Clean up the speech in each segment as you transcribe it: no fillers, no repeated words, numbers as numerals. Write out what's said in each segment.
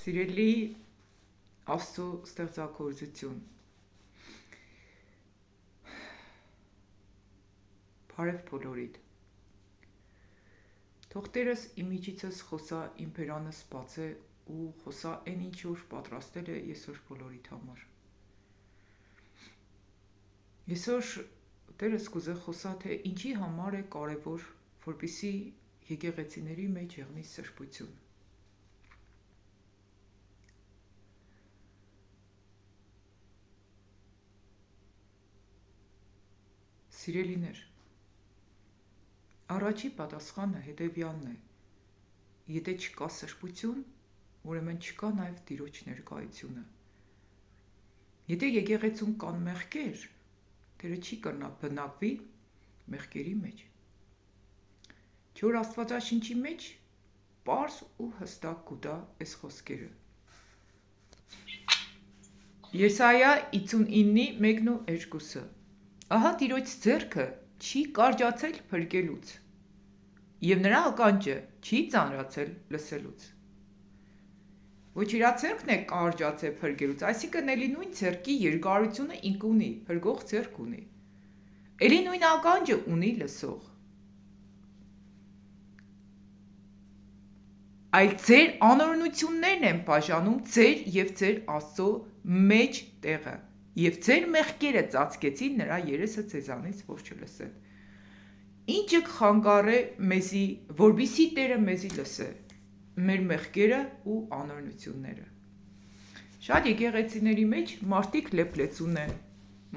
Սիրելի Աստծո ստեղծագործություն, բարև բոլորիդ, թող Տերս իմ միջիցս խոսա իմ բերանս բացե ու խոսա այն ինչ որ պատրաստել է այսօր բոլորիդ համար։ Այսօր Տերս կուզե խոսա, թե ինչի համար է կարևոր, որպեսզի եկեղեցիների մեջ եղնի սրբություն։ Սիրելիներ, առաջի պատասխանը հետևյալն է. եթե չկա սրբություն, ուրեմն չկա նաև Տիրոջ ներկայությունը։ Եթե եկեղեցում կան մեղքեր, Տերը չի կրնա բնակվի մեղքերի մեջ։ Չոր Աստվածաշնչի մեջ պարզ ու հստակ կուտա այս խոսքերը։ Եսայա 59:1-2 Ահա Տիրոջ ձեռքը չի կարճացել փրկելուց, և նրա ականջը չի ծանրացել լսելուց։ Ոչ իր ձեռքն է կարճացել փրկելուց, այսինքն էլի նույն ձեռքի երկարությունը ինքը ունի, փրկող ձեռք ունի, էլի նույն ականջը ունի լսող։ Այլ ձեր անօրենություններն են բաժանում ձեր և ձեր Աստծո մեջ տեղը, և ձեր մեղքերը ծածկեցին նրա երեսը ձեզանից, որ չլսեն։ Ինչը խանգար է մեզի, որպեսզի Տերը մեզի լսե, մեր մեղքերը ու անօրենությունները։ Շատ եկեղեցիների մեջ մարդիկ լեփլեցուն են,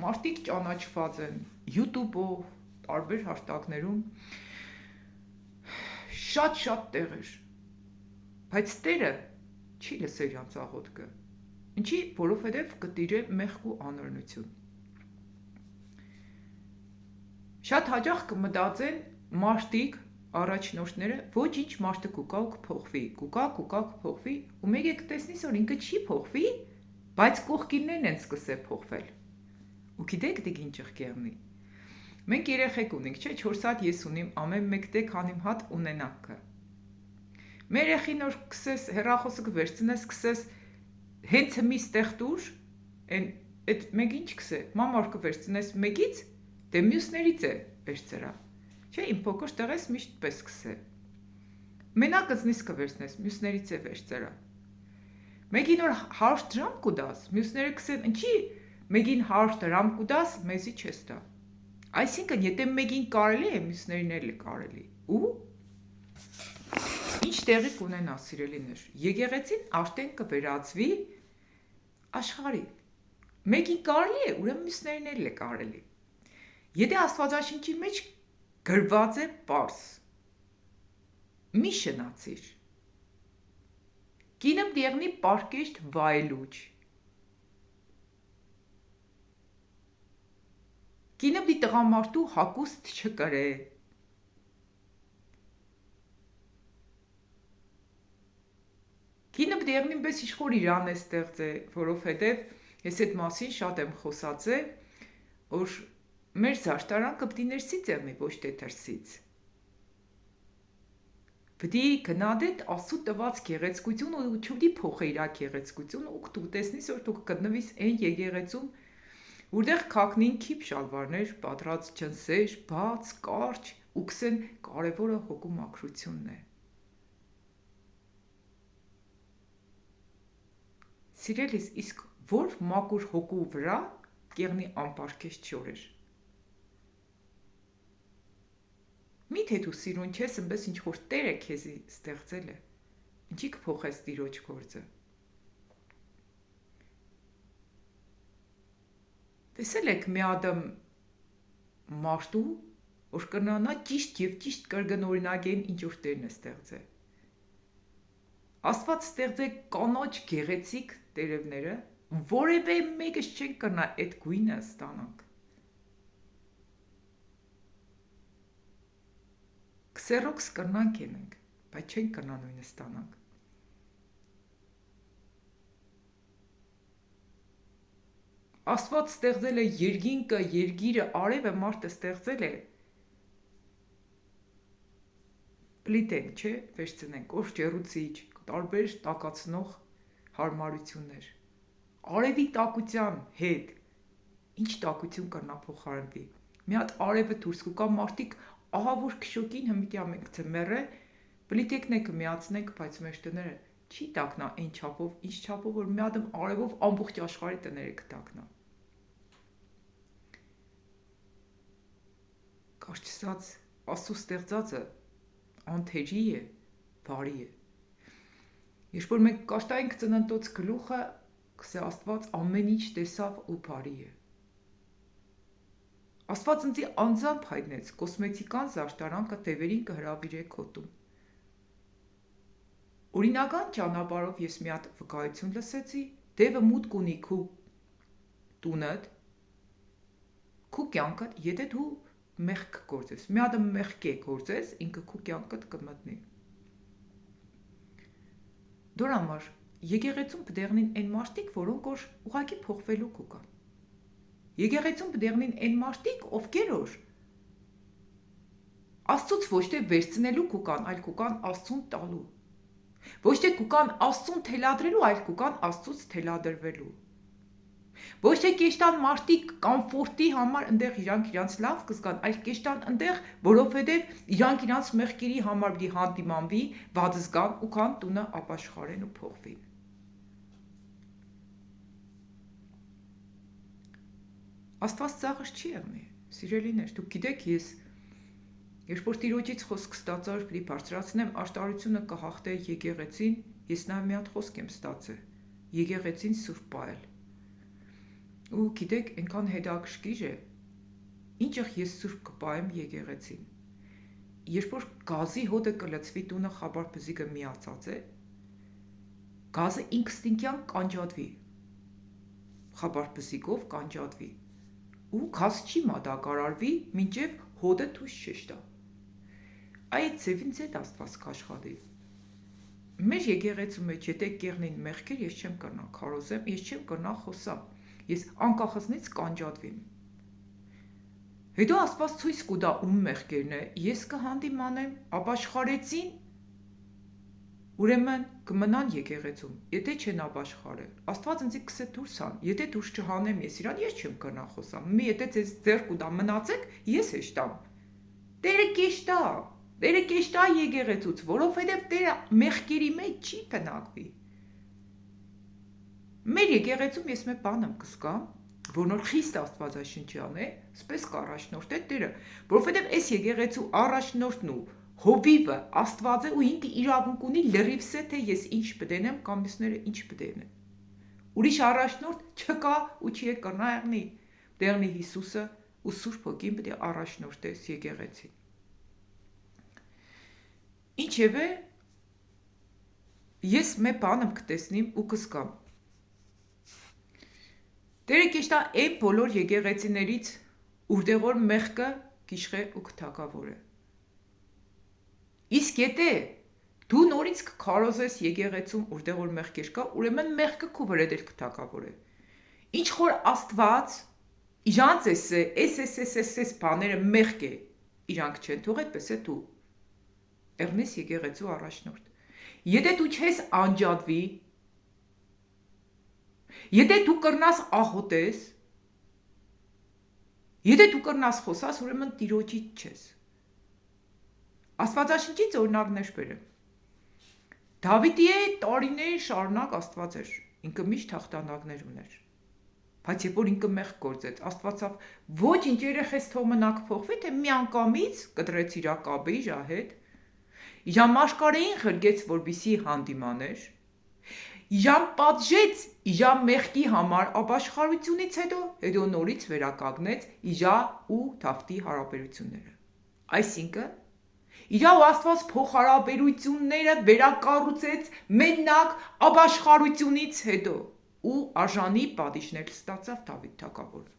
մարդիկ ճանաչված են YouTube-ով, տարբեր հարթակներում, շատ տեղեր, բայց Տերը չի լսեր իրանց աղոթքը։ Ինչի, որովհետև կտիրե մեղք ու անօրենություն։ Շատ հաճախ կմտածեն մարդիկ, առաջնորդները, ոչինչ մարդը կուկա ու կփոխվի, կուկա կփոխվի, ու մեկ է կտեսնիս, որ ինքը չի փոխվի, բայց կողքիններն են սկսել փոխվել։ Ու գիտեք դե ինչ եղկերնի։ Մենք երեխեք ունենք, չէ, 4 հատ ես ունիմ, ամեն մեկ դե քանի հատ ունենաք կը։ Մեր երեխին որ սկսես հեռախոսը կվերցնես, սկսես հենց մի ստեղ տուր, այդ մեկ ինչ կսե, մամար կվերցնես մեկից, դե մյուսներից է վերցրա, չէ, իմ փոքր տեղես միշտ պես կսե, մենակ ըզնից կվերցնես, մյուսներից է վերցրա, մեկին որ 100 դրամ կուտաս, մյուսները կսեն, ինչի մեկին 100 դրամ կուտաս, մեզի չես տա, այսինքն եթե մեկին կարելի է, մյուսներին էլ է կարելի, ու ինչ տեղի կունենա, սիրելիներ, եկեղեցին արդեն կվերածվի աշխարհի, մեկին կարելի է, ուրեմն մյուսներին էլ է կարելի։ Եթե Աստվածաշնչի մեջ գրված է պարզ, մի շնացիր, կինը դեղնի պարկեշտ վայելուչ, կինը պիտի տղամարդու հագուստ չկրե, կինը դեղնի պես իշխոր իրան է ստեղծե, որովհետև ես այդ մասին շատ եմ խոսացե, որ մեր զարդարանքը պիտի ներսից եղնի, ոչ թե դրսից։ Պիտի գնադետ Աստծո տված գեղեցկություն ու չպիտի փոխե իր գեղեցկությունը ու դու տեսնես, որ դու կգտնվիս այն եկեղեցում, որտեղ քաքնին քիփ շալվարներ, պատրած ջնսեր, բաց, կարճ ու կսեն կարևորը հոգու մաքրությունն է։ Սիրելիս, իսկ որ մաքուր հոգու վրա կեղնի անպարկեշտ շորեր։ Միթե դու սիրուն չես, ըմպես ինչ որ Տերը քեզի ստեղծել է, ինչի կփոխես Տիրոջ գործը։ Տեսել եք մի ադամ մարդու, որ կնանա ճիշտ և ճիշտ կրկնօրինակեն ինչ որ Տերն է ստեղծել։ Աստված ստեղծե կանաչ գեղեցիկ տերևները, որևէ մեկս չենք կրնա այդ գույնը ստանանք։ Քսերոքս կրնանք ենենք, բայց չենք կրնա նույնը ստանանք։ Աստված ստեղծել է երկինքը, երկիրը, արևը, մարդը ստեղծել է պլիտենք, չէ, վերցնենք, օր ջեռուցիչ, տարբեր տակացնող հարմարություններ։ Արևի տակության հետ ինչ տակություն կրնա փոխարինվի։ Մի հատ արևը դուրս կգա, մարդիկ ահավոր քշոկին հմիտի ամենք ձմեռը, պլիտեկնեկը միացնենք, բայց մեր տները չի տակնա այն չափով, ինչ չափով, որ մի հատ արևով ամբողջ աշխարհի տները կտակնա։ Կարճացած Աստծո ստեղծածը անթերի է, բարի է։ Երբ որ մենք կաշտայինք ծննդոց գլուխը, կսե Աստված ամեն ինչ տեսավ ու բարի է։ Աստված ինձ անձամբ հայտնեց կոսմետիկան զարդարանքը տևերին կհրավիրեք հոտում։ Օրինական ճանապարհով ես մի հատ վկայություն լսեցի, տևը մուտք ունի քու տունդ, քու կյանքդ, եթե դու մեղք գործես, մի հատ մեղք է գործես, ինքը քու կյանքդ կմտնի։ Դոր համար եկեղեցում պդեղնին այն մարդիկ, որոնք որ ուղղակի փոխվելու կան։ Եկեղեցում պդեղնին այն մարդիկ, ովքեր որ Աստծուց ոչ թե վերցնելու կան, այլ կան Աստծուն տալու։ Ոչ թե կան Աստծուն թելադրելու, այլ կան Աստծուց թելադրվելու։ Ոչ թե կեշտան մարդիկ կոմֆորտի համար ընդեղ իրանք իրանց լավ կզգան, այլ կեշտան ընդեղ, որովհետև իրանք իրանց մեղքերի համար պիտի հանդիմանվի, վատ զգան ու կան տունը ապաշխարեն ու փոխվին։ Աստված ծաղր չի եղնի, սիրելիներ, դուք գիտեք, ես երբ որ Տիրոջից խոսք ստացա, որ պիտի բարձրացնեմ աշտարությունը կհաղթե եկեղեցին, ես նաև մի հատ խոսք եմ ստացել, եկեղեցին սուրբ պահել։ Ու գիտեք, այնքան հետաքրքիր է, ինչեղ ես սուրբ կպահեմ եկեղեցին։ Երբ որ գազի հոտը կլցվի տունը խաբար բզիկը միացած է, գազը ինստինկտյան կանջատվի, խաբար բզիկով կանջատվի, ու գազ չի մատակարարվի, մինչև հոտը թույս չշտա։ Այդ ձևին ձետ Աստված կաշխատի։ Մեր եկեղեցու մեջ եթե կեղնին մեղքեր, ես չեմ կրնա քարոզեմ, ես չեմ կրնա խոսամ, ես անկախացնից կանջատվիմ։ Հետո Աստված ցույց կտա ում մեղքերն է, ես կհանդիմանեմ, ապաշխարեցին, ուրեմն կմնան եկեղեցում, եթե չեն ապաշխարել, Աստված ինձ կսե դուրս հան, եթե դուրս չհանեմ ես իրան, ես չեմ կրնա խոսամ, մի եթե ձեզ ձեռ կուտա մնացեք, ես հեշտամ։ Տերը կեշտա եկեղեցուց, որովհետև Տերը մեղքերի մեջ չի բնակվի։ Մեր եկեղեցում ես մի բան եմ կզգամ, որ նոր խիստ աստվածաշնչյան է, սպես կառաջնորդ է Տերը, որովհետև այս եկեղեցու առաջնորդն ու հովիվը Աստված է ու ինքը իրավունք ունի լրիվ սե թե ես ինչ պդենեմ կամ մյուսները ինչ պդենեն։ Ուրիշ առաջնորդ չկա ու չի կրնա եղնի, դեղնի Հիսուսը ու Սուրբ Հոգին պետք է առաջնորդես եկեղեցին։ Ինչևէ ես մի բան եմ կտեսնիմ ու կզգամ։ Տերը կեշտա այն բոլոր եկեղեցիներից, որտեղ որ մեղքը գիշխե ու կթակավոր է։ Իսկ եթե դու նորից կքարոզես եկեղեցում, որտեղ որ մեղքեր կա, ուրեմն մեղքը քո վրա դեր կթակավոր է։ Ինչ որ Աստված իրանց էս բաները մեղք է, իրանք չեն թող այդպես է դու եղնես եկեղեցու առաջնորդ։ Եթե դու չես անջատվի, եթե դու կրնաս աղոտես, եթե դու կրնաս խոսաս, ուրեմն Տիրոջից չես։ Աստվածաշնչից օրինակներ բերեմ։ Դավիթի տարիներ շարունակ Աստված էր, ինքը միշտ հաղթանակներ ուներ։ Բայց երբ որ ինքը մեղք գործեց, Աստվածավ ոչ ինչ երեխես թող մնաք փոխվի, թե միանգամից կտրեց իր կաբը իր հետ, իր մաշկարեին խրգեց, որպիսի հանդիմաներ, իրան պատժեց իր մեղքի համար ապաշխարությունից հետո նորից վերականգնեց իր ու Դավթի հարաբերությունները։ Այսինքն իր ու Աստված փոխհարաբերությունները վերակառուցեց մենակ ապաշխարությունից հետո ու արժանի պատիժներ ստացավ Դավիթ թագավորը։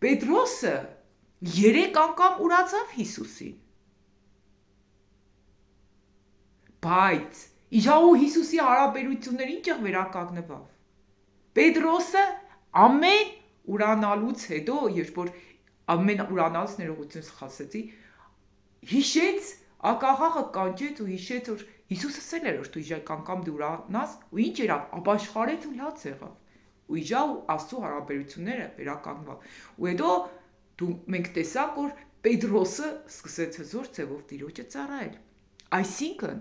Պետրոսը 3 անգամ ուրացավ Հիսուսին։ Բայց իր ու Հիսուսի հարաբերությունները ինչեղ վերականգնվավ։ Պետրոսը ամեն ուրանալուց հետո, երբ որ ամեն ուրանալուց ներողություն սխալեցի, հիշեց ակաղաղը կանչեց ու հիշեց, որ Հիսուսը ասել էր, որ դու իժական կամ դու ուրանաս, ու ինչ երավ, ապաշխարեց ու լաց եղավ։ Ու իժա ու Աստծո հարաբերությունները վերականգնվավ։ Ու հետո մենք տեսանք, որ Պետրոսը սկսեց հզոր ձևով Տիրոջը ծառայել։ Այսինքն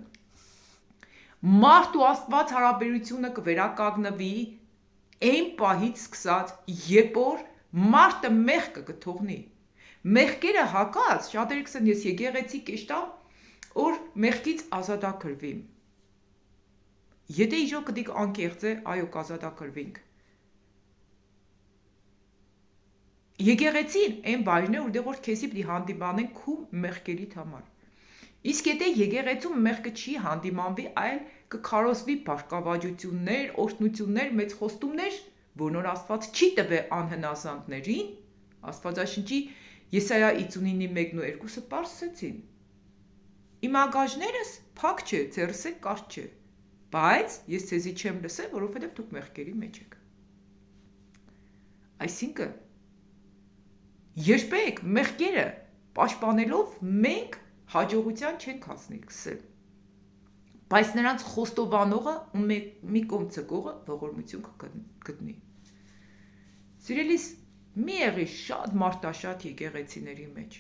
մարդ ու Աստված հարաբերությունը կվերականգնվի այն պահից սկսած, երբ որ մարդը մեղքը կթողնի։ Մեղքերը հակած, շատերը կսեն ես եկեղեցի կեշտամ, որ մեղքից ազատագրվիմ։ Եթե իժո կդիկ անկեղծ է, այո, կազատագրվինք։ Եկեղեցին այն վայրն է, որտեղ որ քեզի պիտի հանդիմանեն քու մեղքերիդ համար։ Իսկ եթե եկեղեցում մեղքը չի հանդիմանվի, այլ կքարոզվի բարգավաճություններ, օրհնություններ, մեծ խոստումներ, որոնց Աստված չի տվել անհնազանդներին, Աստվածաշնչի Եսայա 59:1-2-ը պարզեցին։ Իմ ագաժներս փակ չէ, ձեռս է կարճ չէ, բայց ես ցեզի չեմ լսել, որովհետև դուք մեղքերի մեջ եք։ Այսինքն երբեք մեղքերը պաշտպանելով մենք հաջողության չենք հասնել, բայց նրանց խոստովանողը ու մի կողմ ցկողը ողորմություն կգտնի։ Սիրելիս, մի եղի շատ մարտաշատ եկեղեցիների մեջ։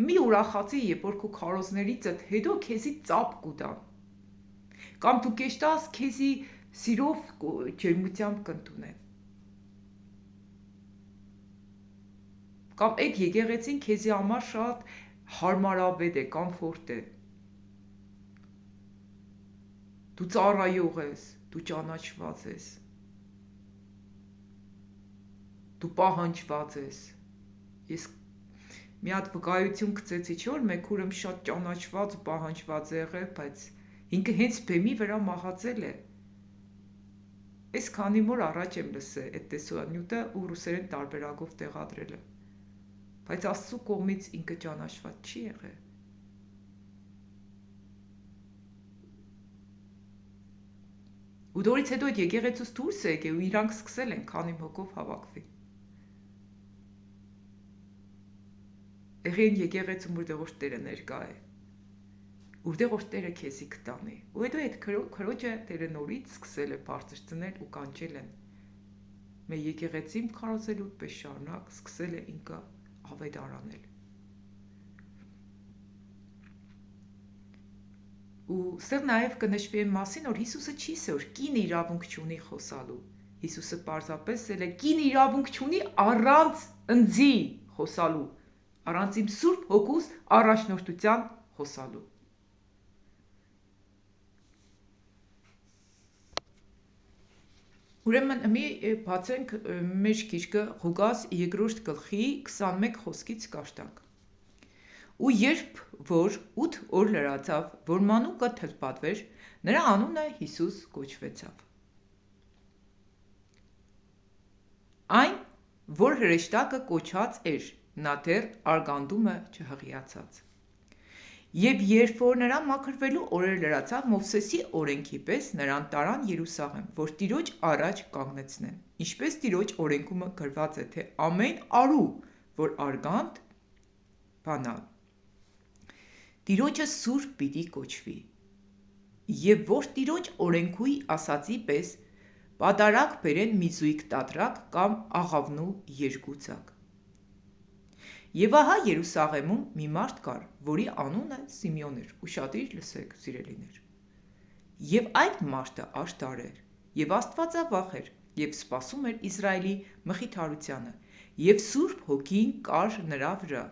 Մի ուրախացի, երբ որ քո քարոզներիցդ հետո քեզի ծապ կուտան։ Կամ դու կեշտաս քեզի սիրով ջերմությամբ կընդունեն։ Կամ այդ եկեղեցին քեզի համար շատ հարմարավետ է, կոմֆորտ է։ Դու ծառայող ես, դու ճանաչված ես։ Դու պահանջված ես։ Ես մի հատ վկայություն գծեցի, չէ՞ որ մեկ ուրեմ շատ ճանաչված ու պահանջված է եղել, բայց ինքը հենց բեմի վրա մահացել է։ Այս քանի օր առաջ եմ լսել այդ տեսանյութը ու ռուսերեն տարբերակով տեղադրել է։ Բայց Աստծո կողմից ինքը ճանաչված չի եղել։ Ու դորից հետո այդ եկեղեցուց դուրս է եկել ու իրանք սկսել են քանի հոգով հավաքվել։ Եղեն եկեղեցում որտեղ որ Տերը ներկա է։ Որտեղ որ Տերը քեզի կտանի։ Ու հետո այդ քրոջը Տերը նորից սկսել է բարձրացնել ու կանչել են։ Մեր եկեղեցին քարոզելու պես շարունակ սկսել է ինքը ավետարանել։ Ու ստեղ նաև կնշվի այն մասին, որ Հիսուսը չի ասել, որ կինը իրավունք չունի խոսալու։ Հիսուսը պարզապես ասել է, կինը իրավունք չունի առանց ընձի խոսալու, առանց իմ Սուրբ Հոգուս առաջնորդության խոսալու։ Ուրեմն մի բացենք մեր գիրքը Ղուկաս 2:21 խոսքից կաշտակ։ Ու երբ որ 8 օր լրացավ, որ մանուկը թլպատվեր, նրա անունը Հիսուս կոչվեցավ։ Այն, որ հրեշտակը կոչած էր, նա դեռ արգանդումը չհղիացած։ Եվ երբ որ նրա մաքրվելու օրերը լրացավ, Մովսեսի օրենքի պես նրան տարան Երուսաղեմ, որ Տիրոջ առաջ կանգնեցնեն, ինչպես Տիրոջ օրենքում գրված է, թե ամեն արու, որ արգանդ բանալ, Տիրոջը սուրբ պիտի կոչվի, եւ որ Տիրոջ օրենքույի ասացի պես պատարակ բերեն մի զույգ տատրակ կամ աղավնու երկուցակ։ Եվ ահա Երուսաղեմում մի մարդ կար, որի անունը Սիմեոն էր, ու շատիր լսեք, սիրելիներ։ Եվ այդ մարդը աշտար էր, եւ Աստվածավախ էր, եւ սպասում էր Իսրայելի մխիթարությանը, եւ Սուրբ Հոգին կար նրա վրա։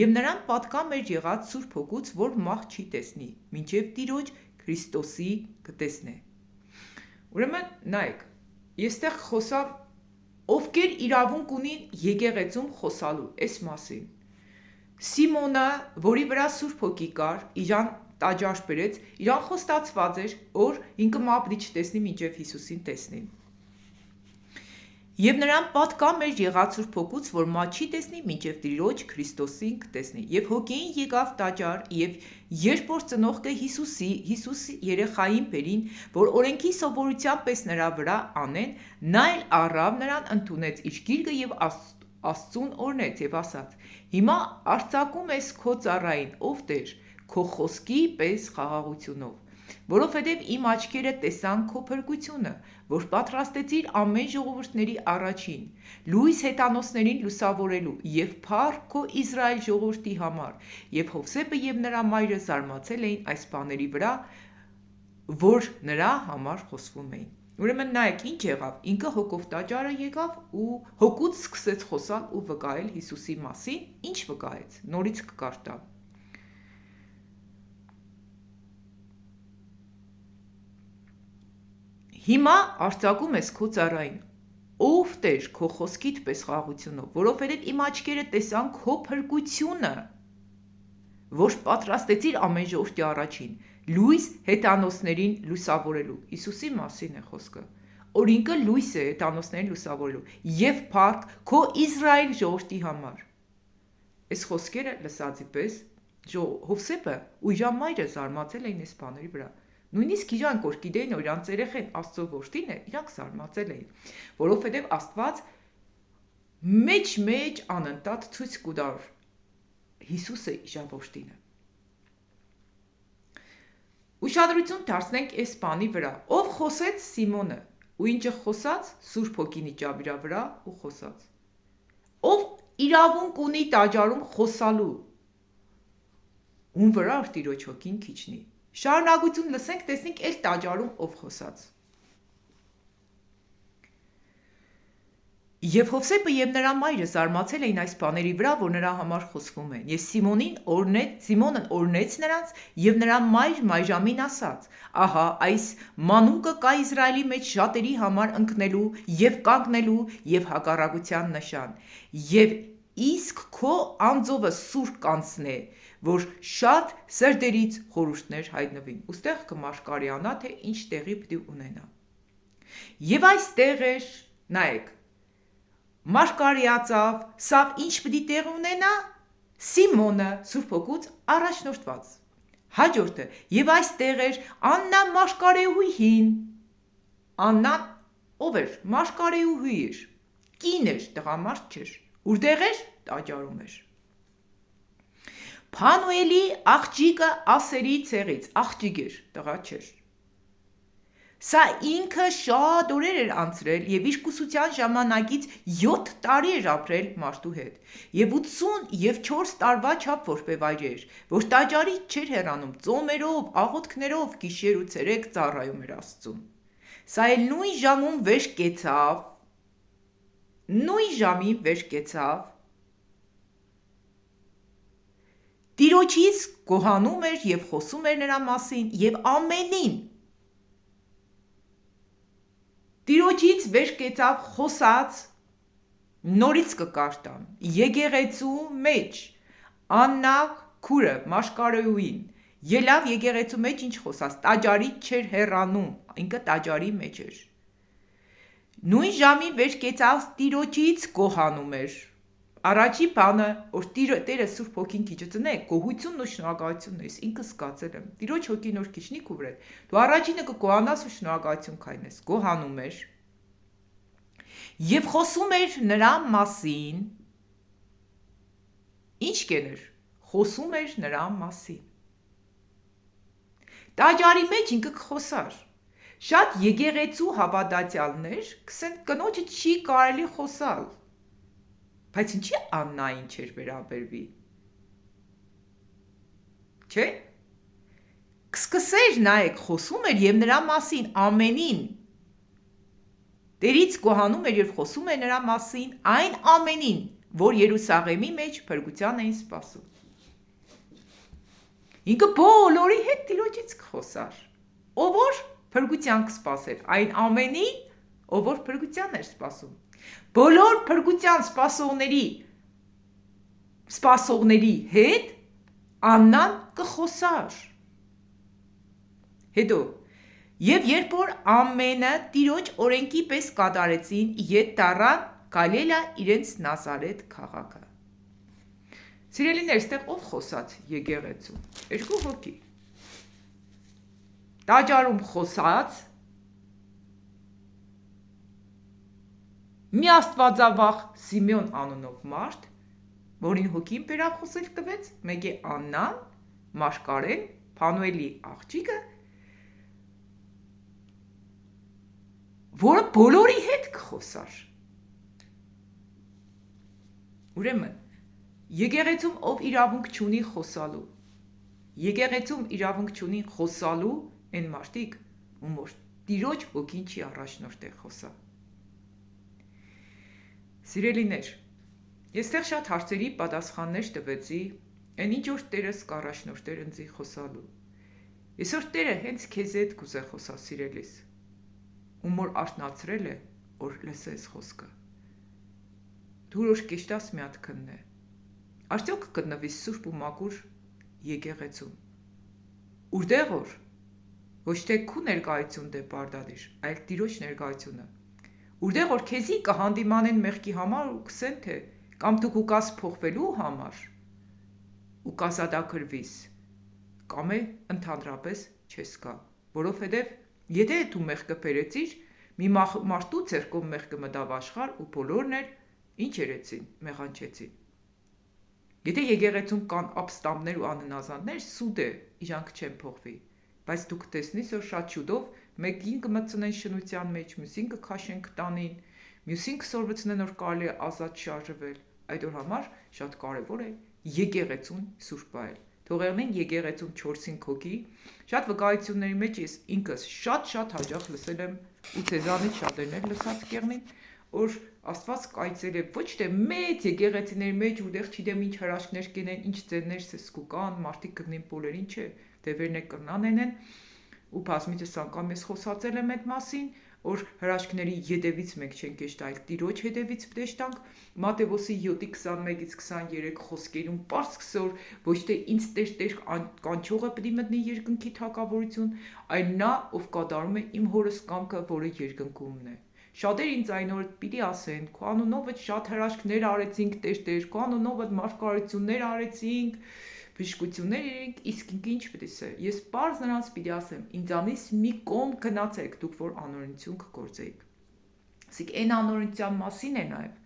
Եվ նրան պատկամ էր եղած Սուրբ Հոգուց, որ մահ չի տեսնի, մինչև Տիրոջ Քրիստոսի կտեսնե։ Ուրեմն նայեք, եստեղ խոսավ ովքեր իրավունք ունին եկեղեցում խոսալու այս մասին։ Սիմոնը, որի վրա Սուրբ Հոգի կար, իրան տաճար բերեց, իրան խոստացված էր, որ ինքը մապրի չտեսնի մինչև Հիսուսին տեսնի։ Եվ նրան պատկամ էր եղած Սուրբ Հոգուց, որ մահ չի տեսնի մինչև Տիրոջ Քրիստոսին կտեսնի։ Եվ Հոգին եկավ տաճար, եւ երբ որ ծնողքը Հիսուս երեխային բերին, որ օրենքի սովորության պես նրա վրա անեն, նա էլ առավ նրան ընդունեց իր գիրկը եւ Աստծուն օրնեց եւ ասաց. Հիմա արձակում ես քո ծառային, ով Տեր, քո խոսքի պես խաղաղությունով, որովհետև իմ աչքերը տեսան քո փրկությունը, որ պատրաստեցիր ամեն ժողովուրդների առաջին, լույս հեթանոսներին լուսավորելու եւ փառք քո Իսրայել ժողովրդի համար, եւ Հովսեփը եւ նրա մայրը զարմացել էին այս բաների վրա, որ նրա համար խոսվում էին։ Ուրեմն նայեք ինչ եղավ, ինքը հոգով տաճարը եկավ ու հոգուց սկսեց խոսալ ու վկայել Հիսուսի մասին, ինչ վկայեց, նորից կկարտա։ Հիմա արձակում ես քո ծառային, ով Տեր, քո խոսքիդ պես խաղաղությունով, որովհետև իմ աչքերը տեսան քո փրկությունը, որ պատրաստեցիր ամեն ժողովրդի առաջին, լույս հեթանոսներին լուսավորելու, Հիսուսի մասին է խոսքը, օրինքը լույս է հեթանոսներին լուսավորելու, եւ փառք քո Իսրայել ժողովրդի համար։ Այս խոսքերը լսածի պես Հովսեփը ու իր մայրը զարմացել էին այս բաների վրա։ Նույնիսկ իրանք որ գիտեին, որ իրանք երեխեն Աստծո որդին է, իրանք զարմացել էին, որովհետև Աստված մեջ անընդհատ ցույց կտար Հիսուսը իր որդինը։ Ուշադրություն դարձնենք այս բանի վրա, ով խոսեց Սիմոնը, ու ինչը խոսած Սուրբ Հոգին իջավ իր վրա ու խոսած։ Ով իրավունք ունի տաճարում խոսալու, ում վրա Տիրոջ Հոգին քիչնի։ Շարունակություն լսենք, տեսնենք այլ տաճարում ով խոսած։ Եվ Հովսեփը եւ նրա մայրը զարմացել էին այս բաների վրա, որ նրա համար խոսվում են։ Եվ Սիմոնն օրնեց նրանց եւ նրա մայրամին ասաց. Ահա այս մանուկը կա Իսրայելի մեջ շատերի համար ընկնելու եւ կանգնելու եւ հակառակության նշան։ Եվ իսկ քո անձովը սուր կանցնե, որ շատ սրդերից խորհուրդներ հայտնվին։ Ուստեղ կմաշկարյանա, թե ինչ տեղի պիտի ունենա։ Եվ այստեղ էր, նայեք, մաշկարիածավ, սավ ինչ պիտի տեղ ունենա, Սիմոնը Սուրբ Հոգուց առաջնորդված։ Հաջորդը, եւ այստեղ էր Աննա մաշկարեուհին։ Աննան ով էր, մաշկարեուհի էր, կին էր, տղամարդ չէր, ուրտեղ էր, տաճարում էր։ Փանուելի աղջիկը Ասերի ցեղից, աղջիկ էր, տղա չէր։ Սա ինքը շատ օրեր էր անցրել եւ իր կուսության ժամանակից 7 տարի էր ապրել մարդու հետ եւ 84 տարվա չափ որբևայր էր, որ տաճարից չէր հեռանում, ծոմերով, աղոթքներով գիշեր ու ցերեկ ծառայում էր Աստծուն։ Սա էլ նույն ժամում վեր կեցավ, նույն ժամին վեր կեցավ, Տիրոջից գոհանում էր եւ խոսում էր նրա մասին եւ ամենին Տիրոջից վեր կեցավ խոսած, նորից կկարտամ, եկեղեցու մեջ, Աննա քուրը, մաշկարեուհին, ելավ եկեղեցու մեջ ինչ խոսած, տաճարից չէր հեռանում, ինքը տաճարի մեջ էր։ Նույն ժամին վեր կեցավ Տիրոջից գոհանում էր։ Առաջի բանը, որ Տերը Սուրբ Հոգին քիչծնե, գոհությունն ու շնորհակալությունն է, ինքը զգացել եմ։ Տիրոջ Հոգին որ քիչնի քու վրա, դու առաջինը կգոհանաս ու շնորհակալություն քայնես, գոհանում էր։ Եվ խոսում էր նրա մասին։ Ինչ կեներ, խոսում էր նրա մասին։ Տաճարի մեջ ինքը կխոսար։ Շատ եկեղեցու հավատացյալներ կսեն կնոջը չի կարելի խոսալ։ Բայց ինչի Աննային չէր վերաբերվի։ Չէ՞։ Կսկսեր նայեք, խոսում էր եւ նրա մասին ամենին։ Տերից գոհանում էր եւ խոսում էր նրա մասին այն ամենին, որ Երուսաղեմի մեջ փրկության էին սպասում։ Ինքը բոլորի հետ Տիրոջից կխոսար։ Ով որ փրկության կսպասեր, այն ամենին, ով որ փրկության էր սպասում։ Բոլոր փրկության սպասողների հետ Աննան կխոսար։ Հետո եւ երբ որ ամենը Տիրոջ օրենքի պես կատարեցին, ետ դառան Գալիլա իրենց Նազարեթ քաղաքը։ Սիրելիներ, այստեղ ով խոսած եկեղեցու։ Երկու հոգի։ Տաճարում խոսած մի աստվածավախ Սիմեոն անունով մարդ, որին հոգին բերավ խոսել տվեց, մեկ է Աննան, Մաշկարեն, Փանուելի աղջիկը, որը բոլորի հետ կխոսար։ Ուրեմն, եկեղեցում ով իրավունք չունի խոսալու, եկեղեցում իրավունք չունի խոսալու են մարդիկ, ում որ Տիրոջ հոգին չի առաջնորդել խոսա։ Սիրելիներ, ես տեղ շատ հարցերի պատասխաններ տվեցի, այն ինչ որ Տերս կառաջնորդեր ինձի խոսալու։ Այսօր Տերը հենց քեզ հետ կուզե խոսա, սիրելիս, ում որ արթնացրել է, որ լսես խոսքը։ Դու որ կեշտաս մի հատ քննե։ Արդյոք կգտնվի սուրբ ու մաքուր եկեղեցում։ Ուրդեղ որ ոչ թե քու ներկայություն դե պարտադիր, այլ Տիրոջ ներկայությունը։ Ուրդեղ որ քեզի կհանդիմանեն մեղքի համար ու կսեն թե կամ դու կուկաս փոխվելու համար ու կազատագրվիս, կամ էլ ընդհանրապես չես գա, որովհետև եթե դու մեղքը բերեցիր, մի մարդու ձեռքով մեղքը մտավ աշխարհ ու բոլորն էլ ինչ երեցին, մեղանչեցին։ Եթե եկեղեցում կան ապստամբներ ու անհնազանդներ, սուտ է, իրանք չեն փոխվի, բայց դու կտեսնես, որ շատ շուտով մեկին կմտցնեն շնության մեջ, մյուսին կքաշեն կտանին, մյուսին կսորվեցնեն, որ կարելի է ազատ շարժվել։ Այդ օր համար շատ կարևոր է եկեղեցուն սուրբ պահել։ Թողերնին եկեղեցում 4-5 հոգի, շատ վկայությունների մեջ ես ինքս շատ հաճախ լսել եմ ու ցեզանից շատերն էլ լսած կեղնին, որ Աստված կայծել է ոչ թե մեծ եկեղեցիների մեջ, որտեղ չգիտեմ ինչ հրաշքներ կենեն, ինչ ծերներ սսկուկան, մարդիկ կգնին բոլորին չէ, դևերն է կրնանեն են, ու բազմիցս անգամ ես խոսացել եմ այդ մասին, որ հրաշքների ետևից մենք չենք իշտ, այլ Տիրոջ հետևից պտեշտանք, Մատթեոսի 7:21-ից 23 խոսքերում պարզ կսոր, ոչ թե ինձ Տեր կանչողը պիտի մտնի երկնքի թագավորություն, այլ նա, ով կատարում է իմ հորս կամքը, որը երկնքումն է։ Շատեր ինձ այն օր պիտի ասեն, քո անունով շատ հրաշքներ արեցինք, Տեր, քո անունով մարգարեություններ արեցինք, բժշկություններ երենք, իսկ ինչ պիտի ասե։ Ես պարզ նրանց պիտի ասեմ, ինձանից մի կողմ գնացեք, դուք որ անօրենություն կգործեիք։ Իսկ այն անօրենության մասին է նաև,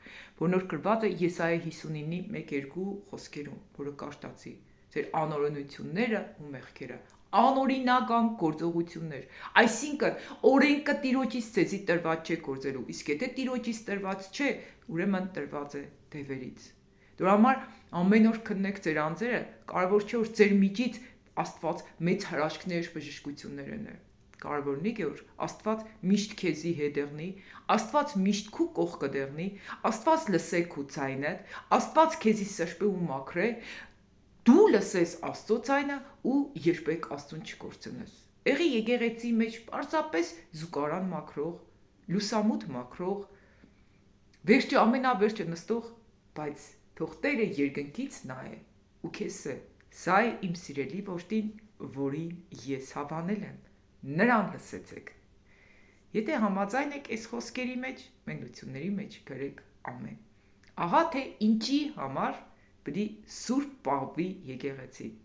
որ նոր գրված է Եսայա 59:1-2 խոսքերում, որը կաշտացի, ձեր անօրենությունները ու մեղքերը, անօրինական գործողություններ, այսինքն օրենքը Տիրոջից ցեզի տրված չէ գործելու, իսկ եթե Տիրոջից տրված չէ, ուրեմն տրված է դևերից։ Դրա համար ամեն օր քննեք ձեր անձերը, կարևոր չէ որ ձեր միջից Աստված մեծ հրաշքներ, բժշկություններ ունի։ Կարևորն է որ Աստված միշտ քեզի հետեղնի, Աստված միշտ քու կողքը դեղնի, Աստված լսե քու ձայնը, Աստված քեզի սրբե ու մաքրե, դու լսես Աստծո ձայնը ու երբեք Աստծուն չկորցնես։ Եղի եկեղեցի մեջ պարզապես զուգարան մաքրող, լուսամուտ մաքրող, վերջը ամենավերջը նստող, բայց թող Տերը երկնքից նայե ու քեզ է, սա է իմ սիրելի որդին, որին ես հավանել եմ, նրան լսեցեք։ Եթե համաձայն եք այս խոսքերի մեջ, մենությունների մեջ գրեք ամեն։ Ահա թե ինչի համար պիտի սուրբ պահվի եկեղեցին,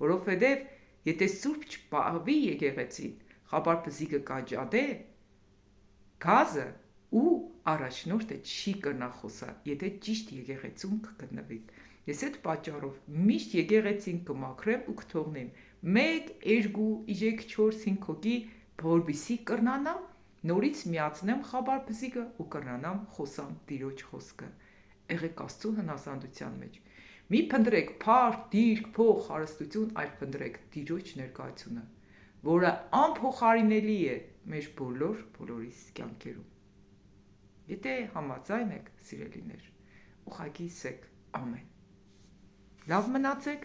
որովհետև եթե սուրբ չպահվի եկեղեցին, խաբար բզիկը կաջադե, գազը ու առաջնորդը չի կրնա խոսա, եթե ճիշտ եկեղեցում կգտնվի։ Ես այդ պատճառով միշտ եկեղեցին կմաքրեմ ու կթողնեմ 1, 2, 3, 4, 5 հոգի, որպեսզի կրնանամ, նորից միացնեմ խաբար բզիկը ու կրնանամ խոսամ Տիրոջ խոսքը։ Եղեք Աստծո հնազանդության մեջ։ Մի փնտրեք փառք, դիրք, փող, հարստություն, այլ փնտրեք Տիրոջ ներկայությունը, որը անփոխարինելի է մեր բոլորիս կյանքերում։ Եթե համաձայն եք, սիրելիներ, ուղղակի ասեք ամեն։ Լավ մնացեք,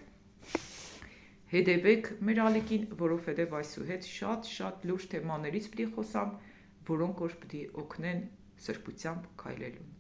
հետևեք մեր ալիքին, որովհետև այսուհետ շատ լուրջ թեմաներից պիտի խոսամ, որոնք որ պիտի օգնեն սրբությամբ քայլելուն։